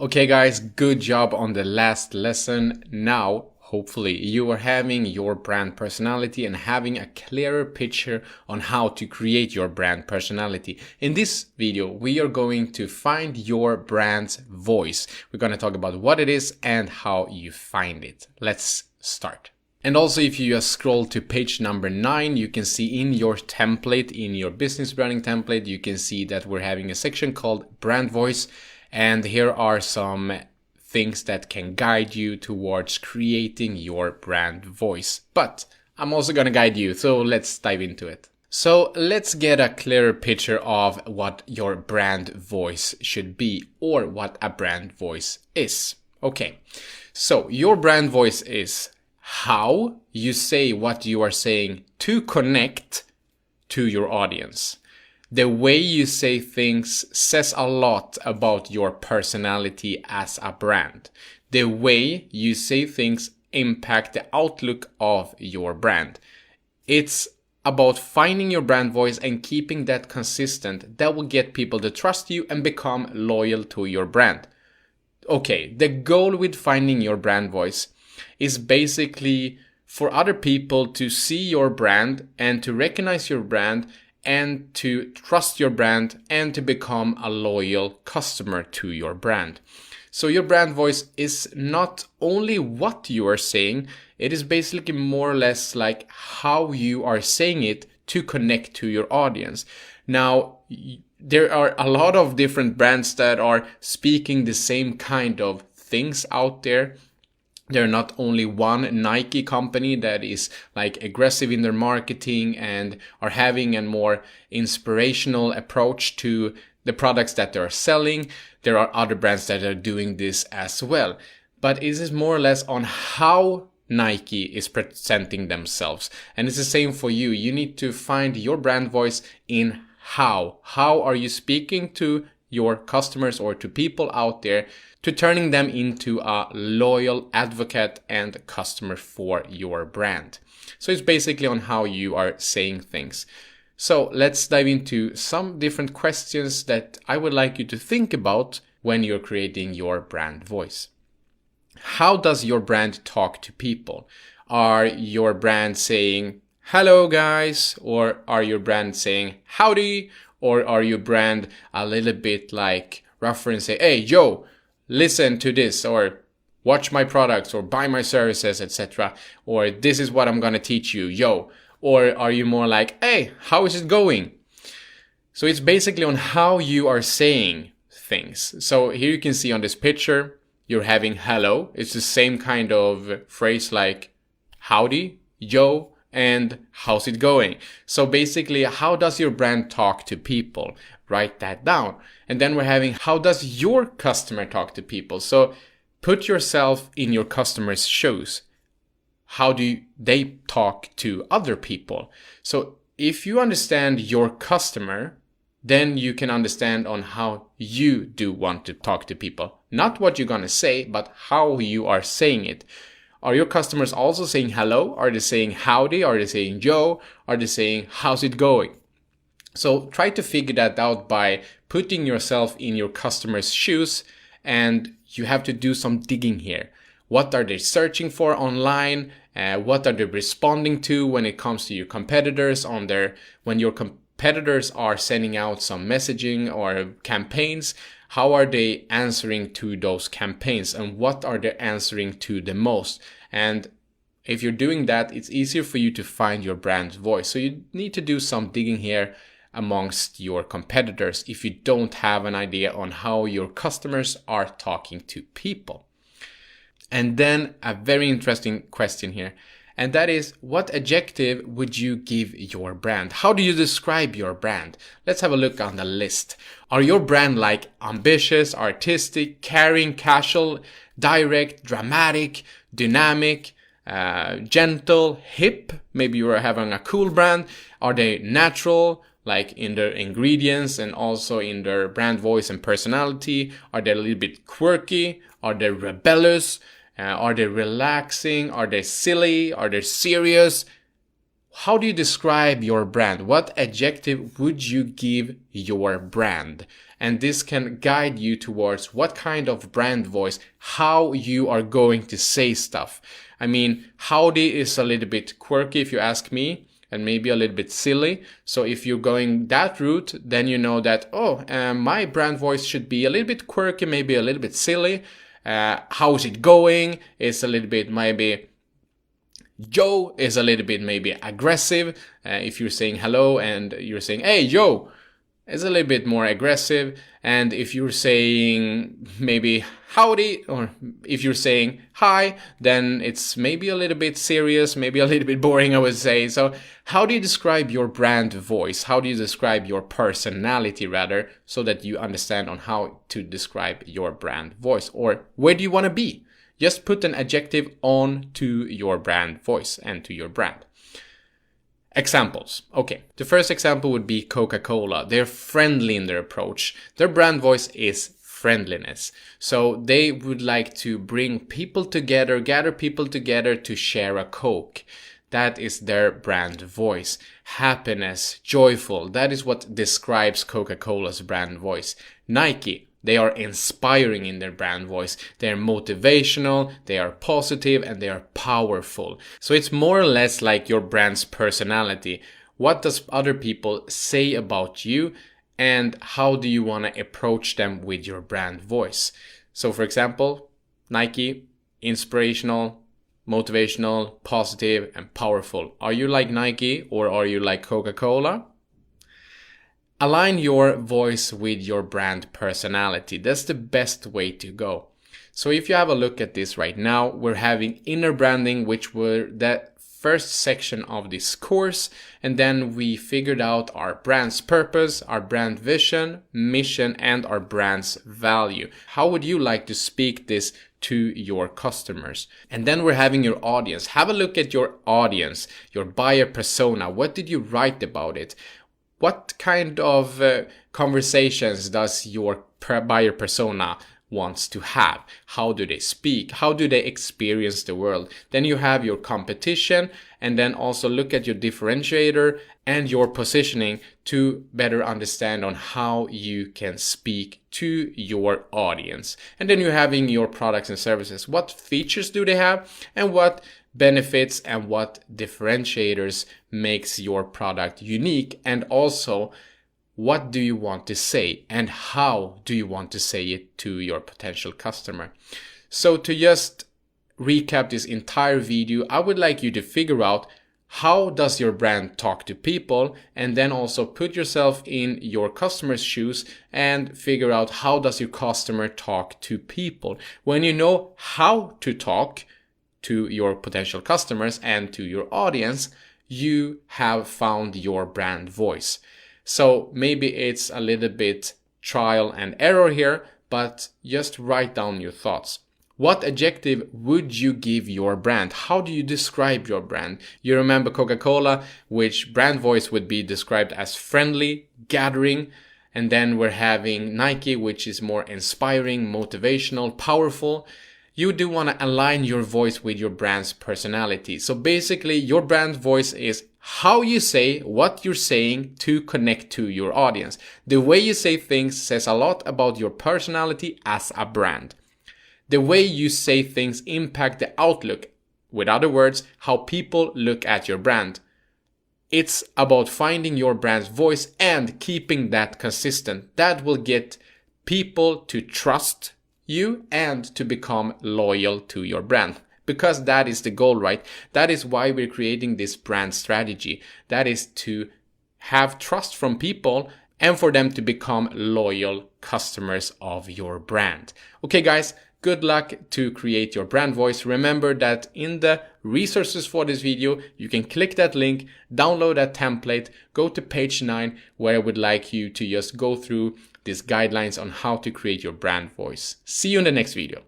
Okay guys, good job on the last lesson. Now, hopefully you are having your brand personality and having a clearer picture on how to create your brand personality. In this video, we are going to find your brand's voice. We're going to talk about what it is and how you find it. Let's start. And also, if you just scroll to page number 9, you can see in your template, in your business branding template, you can see that we're having a section called brand voice. And here are some things that can guide you towards creating your brand voice. But I'm also going to guide you, so let's dive into it. So let's get a clearer picture of what your brand voice should be, or what a brand voice is. Okay, so your brand voice is how you say what you are saying to connect to your audience. The way you say things says a lot about your personality as a brand. The way you say things impact the outlook of your brand. It's about finding your brand voice and keeping that consistent. That will get people to trust you and become loyal to your brand. Okay, the goal with finding your brand voice is basically for other people to see your brand and to recognize your brand and to trust your brand and to become a loyal customer to your brand. So your brand voice is not only what you are saying, it is basically more or less like how you are saying it to connect to your audience. Now, there are a lot of different brands that are speaking the same kind of things out there. There are not only one Nike company that is like aggressive in their marketing and are having a more inspirational approach to the products that they're selling. There are other brands that are doing this as well. But it is more or less on how Nike is presenting themselves. And it's the same for you. You need to find your brand voice in how. How are you speaking to your customers or to people out there, to turning them into a loyal advocate and customer for your brand. So it's basically on how you are saying things. So let's dive into some different questions that I would like you to think about when you're creating your brand voice. How does your brand talk to people? Are your brand saying, "Hello guys," or are your brand saying, "Howdy," or are your brand a little bit like rougher and say, "Hey, yo, listen to this," or "Watch my products," or "Buy my services," etc., or "This is what I'm gonna teach you, yo"? Or are you more like, "Hey, how is it going?" So it's basically on how you are saying things. So here you can see on this picture, you're having hello. It's the same kind of phrase like howdy, yo, and how's it going? So basically, how does your brand talk to people? Write that down. And then we're having, how does your customer talk to people? So put yourself in your customer's shoes. How do they talk to other people? So if you understand your customer, then you can understand on how you do want to talk to people. Not what you're going to say, but how you are saying it. Are your customers also saying hello? Are they saying howdy? Are they saying yo? Are they saying how's it going? So try to figure that out by putting yourself in your customer's shoes, and you have to do some digging here. What are they searching for online? What are they responding to when it comes to your competitors when your competitors are sending out some messaging or campaigns? How are they answering to those campaigns, and what are they answering to the most? And if you're doing that, it's easier for you to find your brand voice. So you need to do some digging here amongst your competitors if you don't have an idea on how your customers are talking to people. And then a very interesting question here, and that is, what adjective would you give your brand? How do you describe your brand? Let's have a look on the list. Are your brand like ambitious, artistic, caring, casual, direct, dramatic, dynamic, gentle, hip? Maybe you are having a cool brand. Are they natural, like in their ingredients and also in their brand voice and personality? Are they a little bit quirky? Are they rebellious? Are they relaxing? Are they silly? Are they serious? how do you describe your brand? What adjective would you give your brand? And this can guide you towards what kind of brand voice, how you are going to say stuff. I mean, howdy is a little bit quirky if you ask me, and maybe a little bit silly. So if you're going that route, then you know that, my brand voice should be a little bit quirky, maybe a little bit silly. How is it going? It's a little bit maybe Joe is a little bit maybe aggressive. If you're saying hello and you're saying, hey, Joe, it's a little bit more aggressive. And if you're saying maybe howdy, or if you're saying hi, then it's maybe a little bit serious, maybe a little bit boring, I would say. So how do you describe your brand voice? How do you describe your personality, rather, so that you understand on how to describe your brand voice? Or where do you want to be? Just put an adjective on to your brand voice and to your brand. Examples. Okay, the first example would be Coca-Cola. They're friendly in their approach. Their brand voice is friendliness. So they would like to bring people together, gather people together to share a Coke. That is their brand voice. Happiness, joyful. That is what describes Coca-Cola's brand voice. Nike. They are inspiring in their brand voice. They are motivational, they are positive, and they are powerful. So it's more or less like your brand's personality. What does other people say about you, and how do you want to approach them with your brand voice? So for example, Nike, inspirational, motivational, positive, and powerful. Are you like Nike or are you like Coca-Cola? Align your voice with your brand personality. That's the best way to go. So if you have a look at this right now, we're having inner branding, which were the first section of this course. And then we figured out our brand's purpose, our brand vision, mission, and our brand's value. How would you like to speak this to your customers? And then we're having your audience. Have a look at your audience, your buyer persona. What did you write about it? What kind of conversations does your buyer persona wants to have? How do they speak? How do they experience the world? Then you have your competition, and then also look at your differentiator and your positioning to better understand on how you can speak to your audience. And then you're having your products and services. What features do they have, and what benefits and what differentiators makes your product unique? And also, what do you want to say, and how do you want to say it to your potential customer? So to just recap this entire video, I would like you to figure out how does your brand talk to people, and then also put yourself in your customer's shoes and figure out how does your customer talk to people. When you know how to talk to your potential customers and to your audience, you have found your brand voice. So maybe it's a little bit trial and error here, but just write down your thoughts. What adjective would you give your brand? How do you describe your brand? You remember Coca-Cola, which brand voice would be described as friendly, gathering. And then we're having Nike, which is more inspiring, motivational, powerful. You do want to align your voice with your brand's personality. So basically, your brand voice is how you say what you're saying to connect to your audience. The way you say things says a lot about your personality as a brand. The way you say things impact the outlook. With other words, how people look at your brand. It's about finding your brand's voice and keeping that consistent. That will get people to trust you and to become loyal to your brand. Because that is the goal, right? That is why we're creating this brand strategy. That is to have trust from people and for them to become loyal customers of your brand. Okay, guys, good luck to create your brand voice. Remember that in the resources for this video, you can click that link, download that template, go to page 9, where I would like you to just go through these guidelines on how to create your brand voice. See you in the next video.